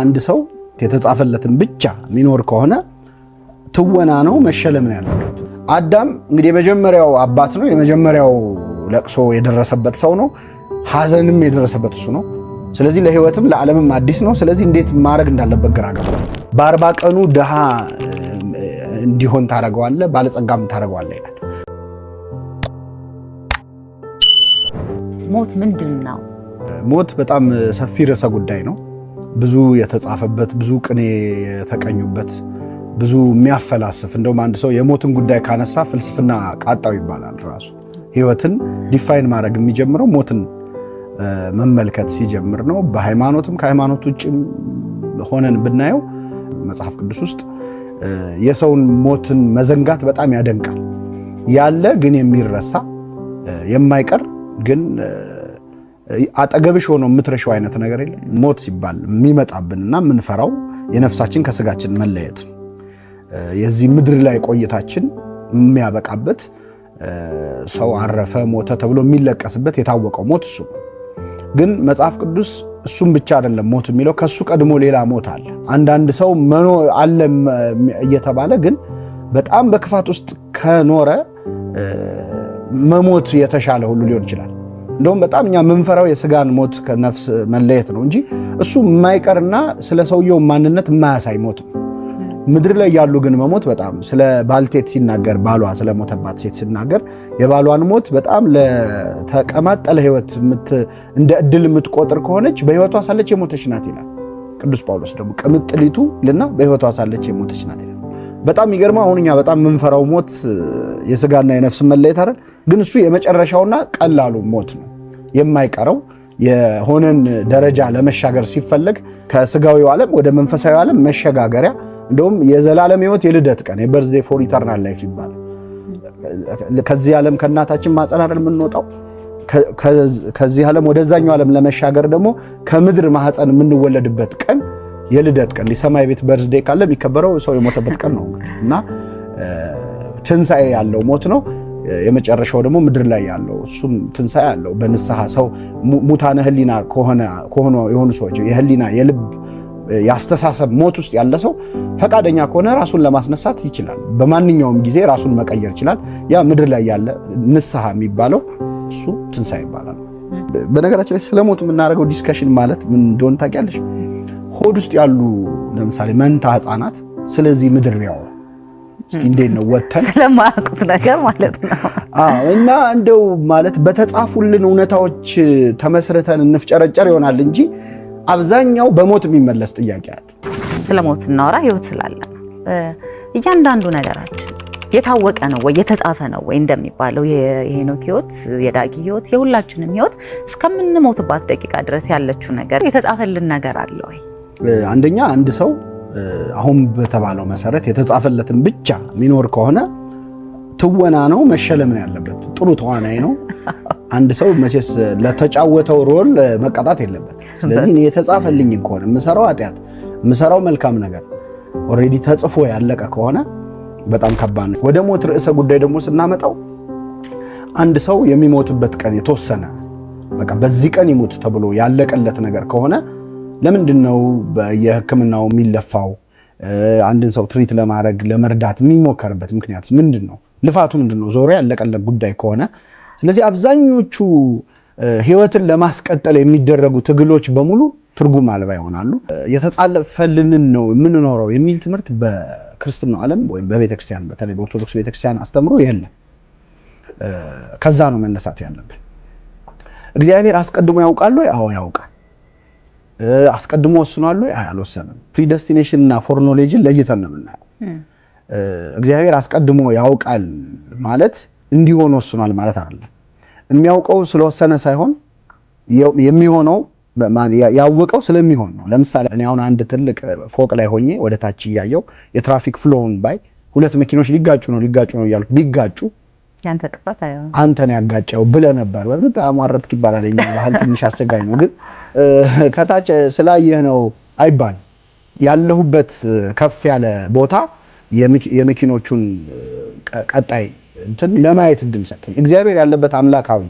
አንድ ሰው የተጻፈለትን ብቻ ሚኖር ከሆነ ትወና ነው መሸለም ነው ያለበት። አዳም እንግዲህ የመጀመሪያው አባት ነው፣ የመጀመሪያው ለቅሶ የደረሰበት ሰው ነው፣ ሐዘንም የደረሰበት እሱ ነው። ስለዚህ ለህይወትም ለዓለምም አዲስ ነው። ስለዚህ እንዴት ማድረግ እንዳለበት ግራ ገባው። በ40 ቀኑ ድሃ እንዲሆን ታረጋዋለህ፣ ባለጸጋም ታረጋዋለህ ይላል። ሞት ምንድነው? ሞት በጣም ሰፊ ርዕሰ ጉዳይ ነው። ብዙ የተጻፈበት፣ ብዙ ቅኔ የተቀኙበት፣ ብዙ የሚያፈላስፍ እንደውም አንድ ሰው የሞትን ጉዳይ ካነሳ ፍልስፍና ቃጣው ይባላል። ራሱ ህይወትን ዲፋይን ማድረግ የሚጀምረው ሞትን መመልከት ሲጀምር ነው። በሃይማኖትም ከሃይማኖት ውጭም ሆነን ብናየው መጽሐፍ ቅዱስ ውስጥ የሰውን ሞትን መዘንጋት በጣም ያደንቃል። ያለ ግን የሚረሳ የማይቀር ግን አጠገብሽ ሆኖ የምትረሺው አይነት ነገር የለም። ሞት ሲባል የሚመጣብንና የምንፈራው የነፍሳችን ከስጋችን መለየት ነው። የዚህ ምድር ላይ ቆይታችን የሚያበቃበት ሰው አረፈ ሞተ ተብሎ የሚለቀስበት የታወቀው ሞት እሱ ነው። ግን መጽሐፍ ቅዱስ እሱም ብቻ አይደለም ሞት የሚለው፣ ከሱ ቀድሞ ሌላ ሞት አለ። አንዳንድ ሰው አለ እየተባለ ግን በጣም በክፋት ውስጥ ከኖረ መሞት የተሻለ ሁሉ ሊሆን ይችላል። እንደውም በጣም እኛ የምንፈራው የስጋን ሞት ከነፍስ መለየት ነው እንጂ እሱ የማይቀርና ስለ ሰውየው ማንነት የማያሳይ ሞት ነው። ምድር ላይ ያሉ ግን መሞት በጣም ስለ ባልቴት ሲናገር፣ ባሏ ስለሞተባት ሴት ሲናገር የባሏን ሞት በጣም ለተቀማጠለ ህይወት እንደ እድል የምትቆጥር ከሆነች በህይወቷ ሳለች የሞተች ናት ይላል ቅዱስ ጳውሎስ። ደግሞ ቅምጥሊቱ ልና በህይወቷ ሳለች የሞተች ናት ይላል። በጣም የሚገርመው አሁን እኛ በጣም የምንፈራው ሞት የስጋና የነፍስ መለየት አይደል? ግን እሱ የመጨረሻውና ቀላሉ ሞት ነው። የማይቀረው የሆነን ደረጃ ለመሻገር ሲፈለግ ከስጋዊው ዓለም ወደ መንፈሳዊ ዓለም መሸጋገሪያ፣ እንደውም የዘላለም ህይወት የልደት ቀን የበርዝዴይ ፎር ኢተርናል ላይፍ ይባላል። ከዚህ ዓለም ከእናታችን ማፀን አይደል የምንወጣው? ከዚህ ዓለም ወደዛኛው ዓለም ለመሻገር ደግሞ ከምድር ማህፀን የምንወለድበት ቀን የልደት ቀን፣ የሰማይ ቤት በርዝዴይ ካለ የሚከበረው ሰው የሞተበት ቀን ነው እና ትንሣኤ ያለው ሞት ነው። የመጨረሻው ደግሞ ምድር ላይ ያለው እሱም ትንሣኤ ያለው በንስሐ ሰው ሙታነ ህሊና ከሆነ የሆኑ ሰዎች የህሊና የልብ ያስተሳሰብ ሞት ውስጥ ያለ ሰው ፈቃደኛ ከሆነ ራሱን ለማስነሳት ይችላል። በማንኛውም ጊዜ ራሱን መቀየር ይችላል። ያ ምድር ላይ ያለ ንስሐ የሚባለው እሱ ትንሣኤ ይባላል። በነገራችን ላይ ስለ ሞት የምናደርገው ዲስከሽን ማለት ምን እንደሆነ ታውቂያለሽ? ሆድ ውስጥ ያሉ ለምሳሌ መንታ ህፃናት ስለዚህ ምድር ቢያወሩ እንዴት ነው ወተን ስለማያውቁት ነገር ማለት ነው። እና እንደው ማለት በተጻፉልን እውነታዎች ተመስርተን እንፍጨረጨር ይሆናል እንጂ አብዛኛው በሞት የሚመለስ ጥያቄ አለ። ስለ ሞት እናወራ ህይወት ስላለ እያንዳንዱ ነገራችን የታወቀ ነው ወይ የተጻፈ ነው ወይ እንደሚባለው የሄኖክ ህይወት፣ የዳጊ ህይወት፣ የሁላችንም ህይወት እስከምንሞትባት ደቂቃ ድረስ ያለችው ነገር የተጻፈልን ነገር አለ ወይ? አንደኛ አንድ ሰው አሁን በተባለው መሰረት የተጻፈለትን ብቻ ሚኖር ከሆነ ትወና ነው መሸለም ነው ያለበት። ጥሩ ተዋናይ ነው አንድ ሰው መቼስ ለተጫወተው ሮል መቀጣት የለበት። ስለዚህ የተጻፈልኝ ከሆነ የምሰራው ኃጢአት የምሰራው መልካም ነገር ኦሬዲ ተጽፎ ያለቀ ከሆነ በጣም ከባድ ነው። ወደ ሞት ርዕሰ ጉዳይ ደግሞ ስናመጣው አንድ ሰው የሚሞትበት ቀን የተወሰነ በቃ በዚህ ቀን ይሞት ተብሎ ያለቀለት ነገር ከሆነ ለምንድነው በየህክምናው የሚለፋው? አንድን ሰው ትሪት ለማድረግ ለመርዳት የሚሞከርበት ምክንያት ምንድነው? ልፋቱ ምንድነው? ዞሮ ያለቀለት ጉዳይ ከሆነ ስለዚህ አብዛኞቹ ህይወትን ለማስቀጠል የሚደረጉ ትግሎች በሙሉ ትርጉም አልባ ይሆናሉ። የተጻፈልንን ነው የምንኖረው የሚል ትምህርት በክርስትናው ዓለም ወይም በቤተክርስቲያን በተለይ በኦርቶዶክስ ቤተክርስቲያን አስተምሮ የለም። ከዛ ነው መነሳት ያለብን። እግዚአብሔር አስቀድሞ ያውቃል ወይ? አዎ ያውቃል። አስቀድሞ ወስኗል ወይ? አልወሰነም። ፕሪደስቲኔሽን እና ፎርኖሌጅን ለይተን ነው የምናየው። እግዚአብሔር አስቀድሞ ያውቃል ማለት እንዲሆን ወስኗል ማለት አይደለም። የሚያውቀው ስለወሰነ ሳይሆን የሚሆነው ያወቀው ስለሚሆን ነው። ለምሳሌ እኔ አሁን አንድ ትልቅ ፎቅ ላይ ሆኜ ወደ ታች እያየው የትራፊክ ፍሎውን ባይ ሁለት መኪኖች ሊጋጩ ነው እያልኩ ቢጋጩ ያንተ ጥፋት አይሆን አንተ ነው ያጋጨው ብለህ ነበር። በእርግጥ አማረትክ ይባላል። እኛ ባህል ትንሽ አስቸጋሪ ነው። ግን ከታች ስላየህ ነው አይባል። ያለሁበት ከፍ ያለ ቦታ የመኪኖቹን ቀጣይ እንትን ለማየት እድል ሰጠኝ። እግዚአብሔር ያለበት አምላካዊ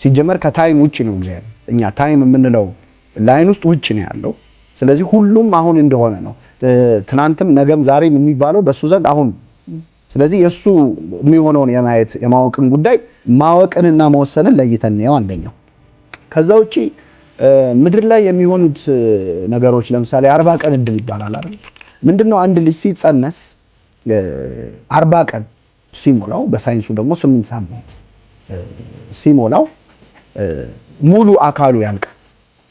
ሲጀመር ከታይም ውጪ ነው እግዚአብሔር። እኛ ታይም የምንለው ላይን ውስጥ ውጪ ነው ያለው። ስለዚህ ሁሉም አሁን እንደሆነ ነው። ትናንትም ነገም ዛሬም የሚባለው በሱ ዘንድ አሁን። ስለዚህ የሱ የሚሆነውን የማየት የማወቅን ጉዳይ ማወቅንና መወሰንን ለይተን ነው አንደኛው። ከዛ ውጪ ምድር ላይ የሚሆኑት ነገሮች ለምሳሌ 40 ቀን እድል ይባላል አይደል? ምንድነው አንድ ልጅ ሲጸነስ 40 ቀን ሲሞላው በሳይንሱ ደግሞ 8 ሳምንት ሲሞላው ሙሉ አካሉ ያልቃል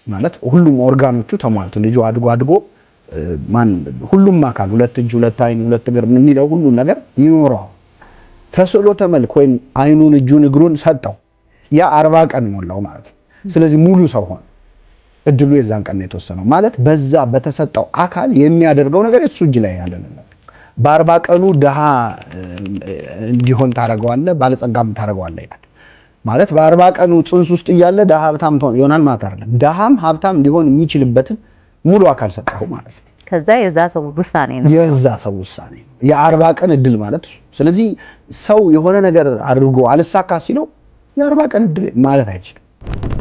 ማለት ሁሉም ኦርጋኖቹ ተሟልቶ ልጁ አድጎ ሁሉም አካል 2 እጅ 2 አይን 2 እግር የሚለው ሁሉ ነገር ይኖረዋል። ተስዕሎተ መልክ ወይም አይኑን እጁን እግሩን ሰጠው ያ 40 ቀን ሞላው ማለት ነው። ስለዚህ ሙሉ ሰው ሆነ። እድሉ የዛን ቀን ነው የተወሰነው ማለት በዛ በተሰጠው አካል የሚያደርገው ነገር እሱ እጅ ላይ ያለ ነው። በ40 ቀኑ ድሃ እንዲሆን ታረጋዋለህ፣ ባለጸጋም ታረጋዋለህ ይላል ማለት በ40 ቀኑ ጽንስ ውስጥ እያለ ድሃ ሀብታም ይሆናል ማለት አይደለም። ድሃም ሀብታም እንዲሆን የሚችልበትን ሙሉ አካል ሰጠው ማለት ነው። ከዛ የዛ ሰው ውሳኔ ነው የ40 ቀን እድል ማለት እሱ። ስለዚህ ሰው የሆነ ነገር አድርጎ አልሳካ ሲለው የ40 ቀን እድል ማለት አይችልም።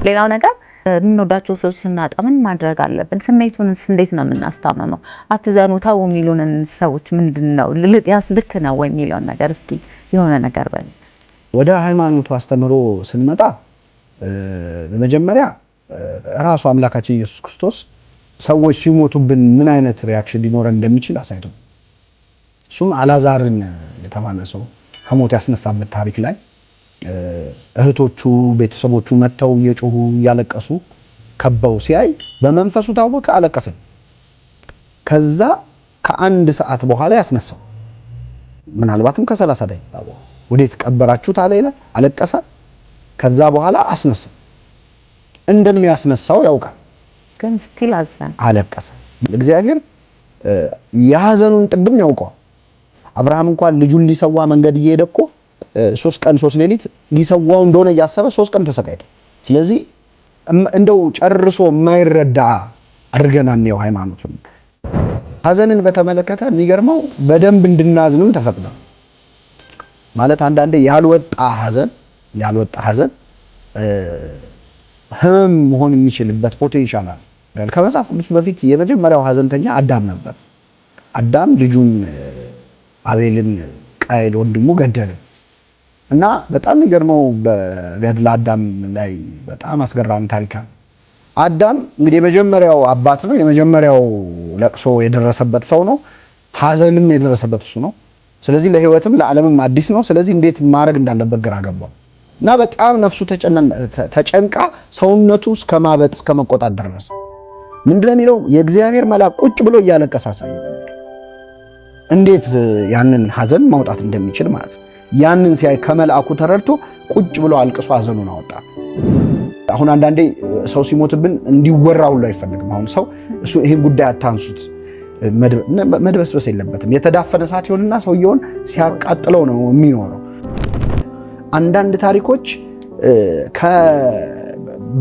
ሌላው ነገር የምንወዳቸው ሰዎች ስናጣ ምን ማድረግ አለብን? ስሜቱንስ እንዴት ነው የምናስታምመው? አትዘኑ ተው የሚሉንን ሰዎች ምንድነው ልክ ነው ወይ የሚለውን ነገር እስቲ የሆነ ነገር በል። ወደ ሃይማኖቱ አስተምሮ ስንመጣ በመጀመሪያ ራሱ አምላካችን ኢየሱስ ክርስቶስ ሰዎች ሲሞቱብን ምን አይነት ሪአክሽን ሊኖረን እንደሚችል አሳይቶ እሱም አላዛርን የተባለ ሰው ከሞት ያስነሳበት ታሪክ ላይ እህቶቹ ቤተሰቦቹ መተው እየጮሁ እያለቀሱ ከበው ሲያይ በመንፈሱ ታወቀ፣ አለቀሰ። ከዛ ከ1 ሰዓት በኋላ ያስነሳው ምናልባትም ከ30 ደቂቃ በኋላ ወዴት ቀበራችሁት አለ ይላል። አለቀሰ። ከዛ በኋላ አስነሳው። እንደሚያስነሳው ያውቃል፣ ግን ስቲል አለቀሰ። እግዚአብሔር የሐዘኑን ጥግም ያውቀዋል። አብርሃም እንኳን ልጁን ሊሰዋ መንገድ እየሄደ እኮ 3 ቀን 3 ሌሊት ሊሰዋው እንደሆነ እያሰበ 3 ቀን ተሰቃይቶ። ስለዚህ እንደው ጨርሶ የማይረዳ አድርገናል ነው ሃይማኖቱን። ሐዘንን በተመለከተ የሚገርመው በደንብ እንድናዝንም ተፈቅዷል። ማለት አንዳንዴ ያልወጣ ሐዘን ህመም መሆን የሚችልበት ፖቴንሻል አለ። ከመጽሐፍ ቅዱስ በፊት የመጀመሪያው ሐዘንተኛ አዳም ነበር። አዳም ልጁን አቤልን ቃየል ወንድሙ ገደለ እና በጣም የሚገርመው በገድለ አዳም ላይ በጣም አስገራሚ ታሪክ አለ። አዳም እንግዲህ የመጀመሪያው አባት ነው። የመጀመሪያው ለቅሶ የደረሰበት ሰው ነው። ሐዘንም የደረሰበት እሱ ነው። ስለዚህ ለህይወትም ለዓለምም አዲስ ነው። ስለዚህ እንዴት ማድረግ እንዳለበት ግራ ገባው እና በጣም ነፍሱ ተጨንቃ ሰውነቱ እስከማበጥ እስከመቆጣት ድረስ ምንድነው የሚለው የእግዚአብሔር መልአክ ቁጭ ብሎ እያለቀሰ አሳየው እንዴት ያንን ሐዘን ማውጣት እንደሚችል ማለት ነው። ያንን ሲያይ ከመልአኩ ተረድቶ ቁጭ ብሎ አልቅሶ ሐዘኑን አወጣ። አሁን አንዳንዴ ሰው ሲሞትብን እንዲወራ ሁሉ አይፈልግም። አሁን ሰው እሱ ይሄን ጉዳይ አታንሱት መድበስበስ የለበትም። የተዳፈነ እሳት ይሆንና ሰውየውን ሲያቃጥለው ነው የሚኖረው። አንዳንድ ታሪኮች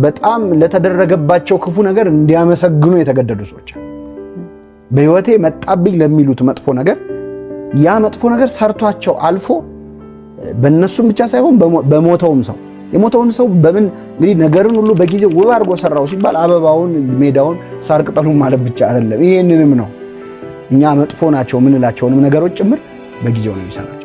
በጣም ለተደረገባቸው ክፉ ነገር እንዲያመሰግኑ የተገደዱ ሰዎች በህይወቴ መጣብኝ ለሚሉት መጥፎ ነገር ያ መጥፎ ነገር ሰርቷቸው አልፎ በእነሱም ብቻ ሳይሆን በሞተውም ሰው የሞተውን ሰው በምን እንግዲህ ነገርን ሁሉ በጊዜው ውብ አድርጎ ሰራው ሲባል አበባውን፣ ሜዳውን፣ ሳር ቅጠሉን ማለት ብቻ አይደለም። ይሄንንም ነው እኛ መጥፎ ናቸው ምንላቸውንም ነገሮች ጭምር በጊዜው ነው የሚሰራቸው።